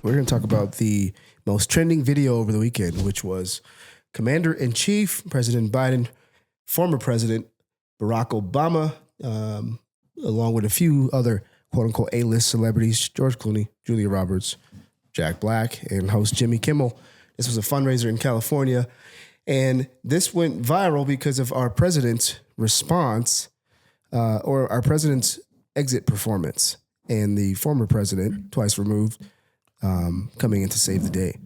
We're going to talk about the most trending video over the weekend, which was Commander-in-Chief, President Biden, former President Barack Obama, along with a few other quote-unquote A-list celebrities, George Clooney, Julia Roberts, Jack Black, and host Jimmy Kimmel. This was a fundraiser in California, and this went viral because of our president's response or our president's exit performance and the former president, twice removed, coming in to save the day.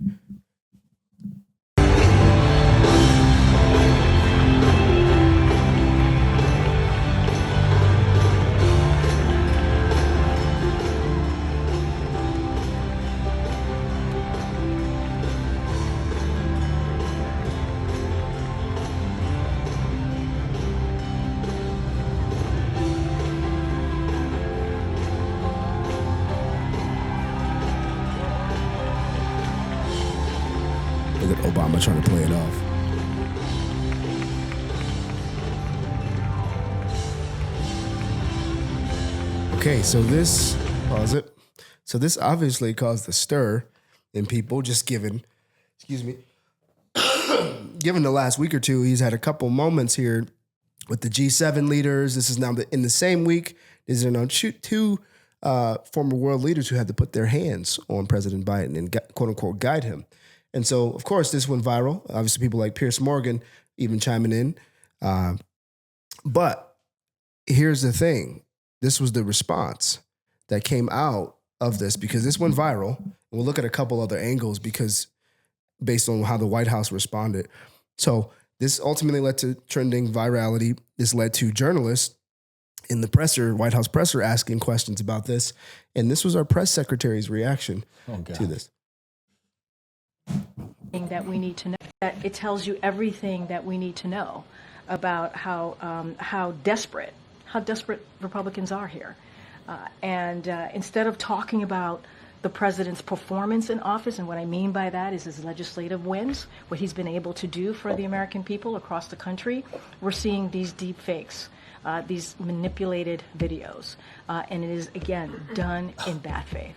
Look at Obama trying to play it off. Okay, so this, pause it. So this obviously caused a stir in people, just given, given the last week or two, he's had a couple moments here with the G7 leaders. This is now in the same week. These are now two former world leaders who had to put their hands on President Biden and quote unquote guide him. And so, of course, this went viral. Obviously, people like Piers Morgan even chiming in. But here's the thing. This was the response that came out of this because this went viral. And we'll look at a couple other angles because based on how the White House responded. So this ultimately led to trending virality. This led to journalists in the presser, White House presser, asking questions about this. And this was our press secretary's reaction to this. That we need to know. That it tells you everything that we need to know about how desperate Republicans are here. And instead of talking about the president's performance in office, and what I mean by that is his legislative wins, what he's been able to do for the American people across the country, we're seeing these deep fakes, these manipulated videos. And it is, again, done in bad faith.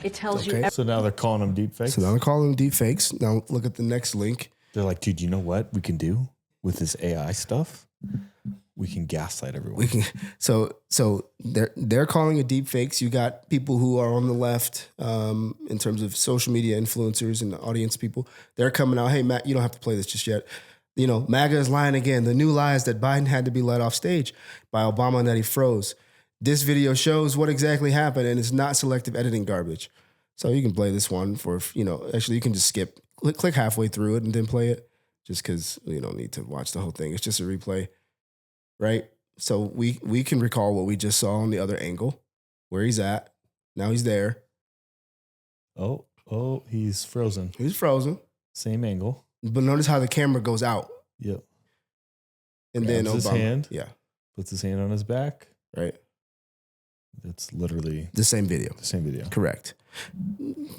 It tells you. So now they're calling them deepfakes? So now they're calling them deepfakes. Now look at the next link. They're like, dude, you know what we can do with this AI stuff? We can gaslight everyone. We can. So they're calling it deepfakes. You got people who are on the left in terms of social media influencers and the audience people. They're coming out. Hey, Matt, you don't have to play this just yet. You know, MAGA is lying again. The new lie is that Biden had to be let off stage by Obama and that he froze. This video shows what exactly happened, and it's not selective editing garbage. So you can play this one for, actually you can just skip, click halfway through it and then play it just because you don't need to watch the whole thing. It's just a replay, right? So we can recall what we just saw on the other angle, where he's at. Now he's there. Oh, he's frozen. He's frozen. Same angle. But notice how the camera goes out. Yep. And Grabs then Obama. his hand. Yeah. Puts his hand on his back. Right. That's literally the same video. The same video. Correct.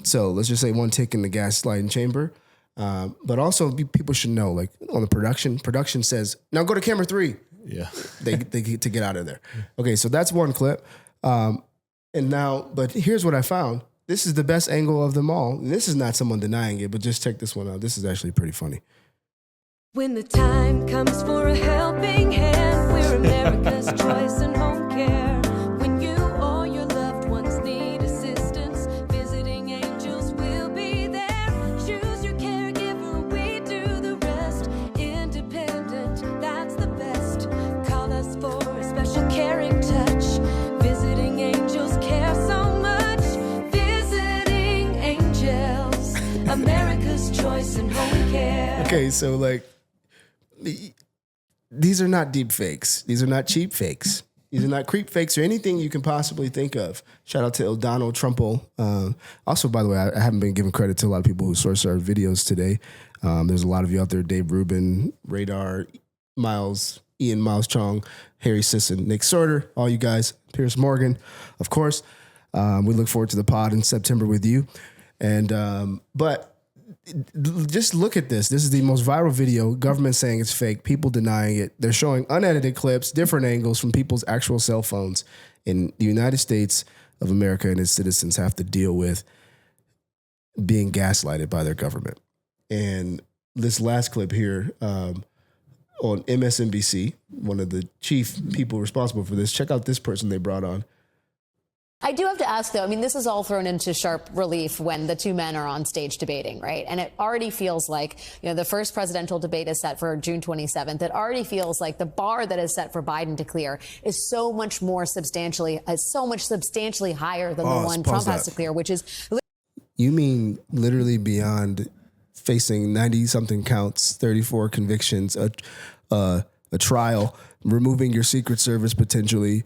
So let's just say one tick in the gaslighting chamber. But also people should know, like on the production says, now go to camera 3. Yeah. they get to get out of there. Okay, so that's one clip. But here's what I found. This is the best angle of them all. This is not someone denying it, but just check this one out. This is actually pretty funny. When the time comes for a helping hand, we're America's choice in home care. When you or your loved ones need assistance, visiting angels will be there. Choose your caregiver, we do the rest. Independent, that's the best. Call us for a special caring touch. Visiting angels care so much. Visiting angels, America's choice in home care. Okay, so these are not deep fakes. These are not cheap fakes. These are not creep fakes or anything you can possibly think of. Shout out to Donald Trumple. Also, by the way, I haven't been giving credit to a lot of people who source our videos today. There's a lot of you out there, Dave Rubin, Radar, Ian Miles Chong, Harry Sisson, Nick Sorter, all you guys, Piers Morgan, of course. We look forward to the pod in September with you. But just look at this. This is the most viral video. Government saying it's fake. People denying it. They're showing unedited clips, different angles from people's actual cell phones. In the United States of America and its citizens have to deal with being gaslighted by their government. And this last clip here on MSNBC, one of the chief people responsible for this, check out this person they brought on. I do have to ask, though, I mean, this is all thrown into sharp relief when the two men are on stage debating, right? And it already feels like, the first presidential debate is set for June 27th. It already feels like the bar that is set for Biden to clear is so much substantially higher than the one Trump has to clear, which is... You mean literally beyond facing 90-something counts, 34 convictions, a trial, removing your Secret Service potentially,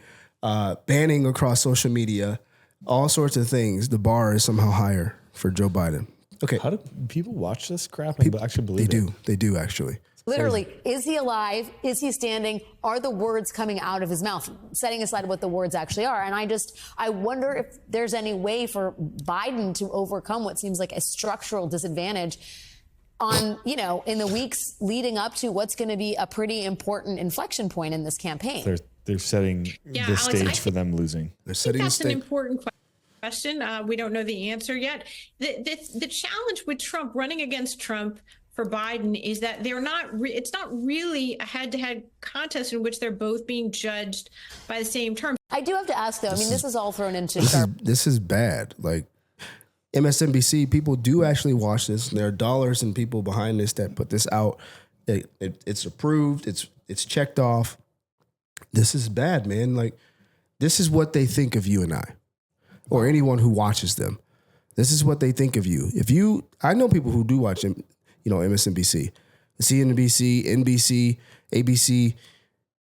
banning across social media, all sorts of things. The bar is somehow higher for Joe Biden. Okay. How do people watch this crap and actually believe it? They do actually. Literally, is he alive? Is he standing? Are the words coming out of his mouth? Setting aside what the words actually are. And I wonder if there's any way for Biden to overcome what seems like a structural disadvantage on, in the weeks leading up to what's going to be a pretty important inflection point in this campaign. They're setting the stage for them losing. They're setting that's an important question. We don't know the answer yet. The challenge with Trump, running against Trump for Biden, is that it's not really a head-to-head contest in which they're both being judged by the same terms. I do have to ask, though, this is all thrown into this is bad. Like, MSNBC, people do actually watch this. There are dollars and people behind this that put this out. It's approved. It's checked off. This is bad, man. Like, this is what they think of you and I, or anyone who watches them. This is what they think of you. I know people who do watch, MSNBC, CNBC, NBC, ABC.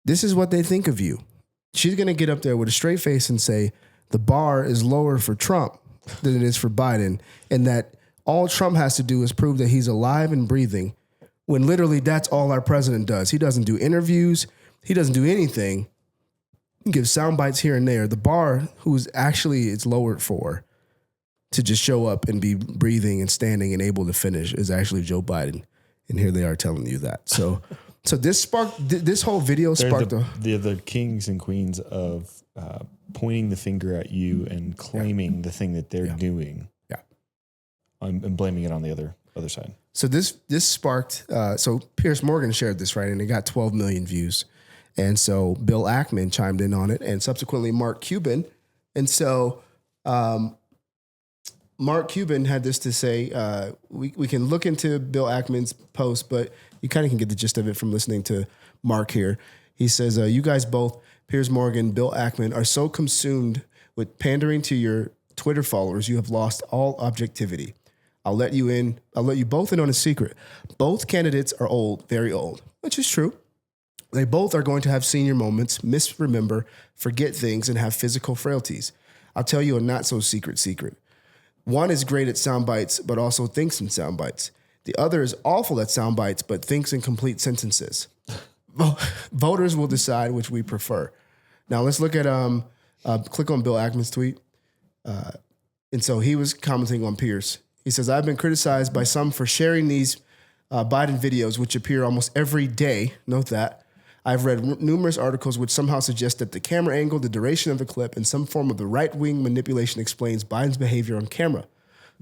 This is what they think of you. She's going to get up there with a straight face and say the bar is lower for Trump than it is for Biden, and that all Trump has to do is prove that he's alive and breathing, when literally that's all our president does. He doesn't do interviews. He doesn't do anything. He gives sound bites here and there. The bar, who's actually it's lowered for to just show up and be breathing and standing and able to finish, is actually Joe Biden. And here they are telling you that. So this whole video sparked the kings and queens of pointing the finger at you and claiming the thing that they're doing. Yeah. And blaming it on the other side. So this sparked, so Piers Morgan shared this, right? And it got 12 million views. And so Bill Ackman chimed in on it, and subsequently Mark Cuban. And so Mark Cuban had this to say, we can look into Bill Ackman's post, but you kind of can get the gist of it from listening to Mark here. He says, you guys both, Piers Morgan, Bill Ackman, are so consumed with pandering to your Twitter followers, you have lost all objectivity. I'll let you both in on a secret. Both candidates are old, very old, which is true. They both are going to have senior moments, misremember, forget things, and have physical frailties. I'll tell you a not so secret. One is great at sound bites, but also thinks in sound bites. The other is awful at sound bites, but thinks in complete sentences. Voters will decide which we prefer. Now let's look at, click on Bill Ackman's tweet. And so he was commenting on Piers. He says, I've been criticized by some for sharing these Biden videos, which appear almost every day. Note that. I've read numerous articles which somehow suggest that the camera angle, the duration of the clip, and some form of the right-wing manipulation explains Biden's behavior on camera.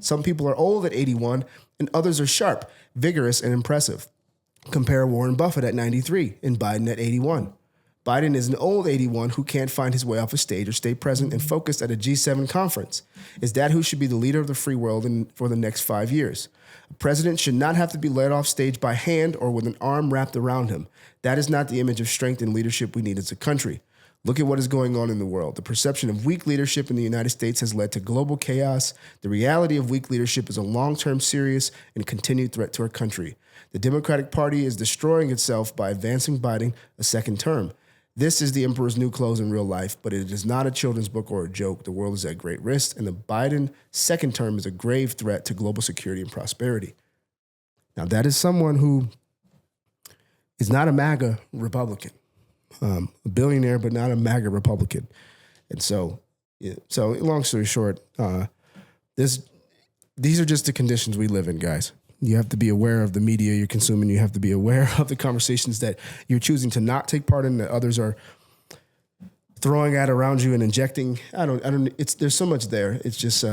Some people are old at 81, and others are sharp, vigorous, and impressive. Compare Warren Buffett at 93 and Biden at 81. Biden is an old 81 who can't find his way off a stage or stay present and focused at a G7 conference. Is that who should be the leader of the free world for the next 5 years? A president should not have to be led off stage by hand or with an arm wrapped around him. That is not the image of strength and leadership we need as a country. Look at what is going on in the world. The perception of weak leadership in the United States has led to global chaos. The reality of weak leadership is a long-term, serious, and continued threat to our country. The Democratic Party is destroying itself by advancing Biden a second term. This is the emperor's new clothes in real life, but it is not a children's book or a joke. The world is at great risk, and the Biden second term is a grave threat to global security and prosperity. Now, that is someone who is not a MAGA Republican, a billionaire, but not a MAGA Republican. And so long story short, these are just the conditions we live in, guys. You have to be aware of the media you're consuming. You have to be aware of the conversations that you're choosing to not take part in, that others are throwing at around you and injecting. There's so much there. It's just,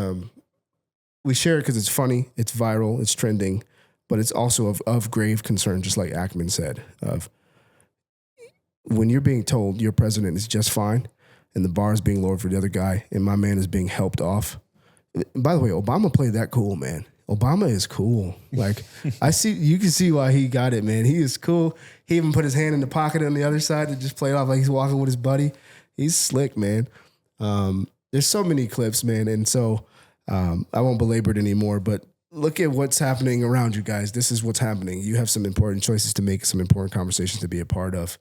we share it because it's funny, it's viral, it's trending, but it's also of grave concern, just like Ackman said, of when you're being told your president is just fine and the bar is being lowered for the other guy and my man is being helped off. By the way, Obama played that cool, man. Obama is cool. Like, you can see why he got it, man. He is cool. He even put his hand in the pocket on the other side to just play it off like he's walking with his buddy. He's slick, man. There's so many clips, man. And so I won't belabor it anymore, but look at what's happening around you guys. This is what's happening. You have some important choices to make, some important conversations to be a part of.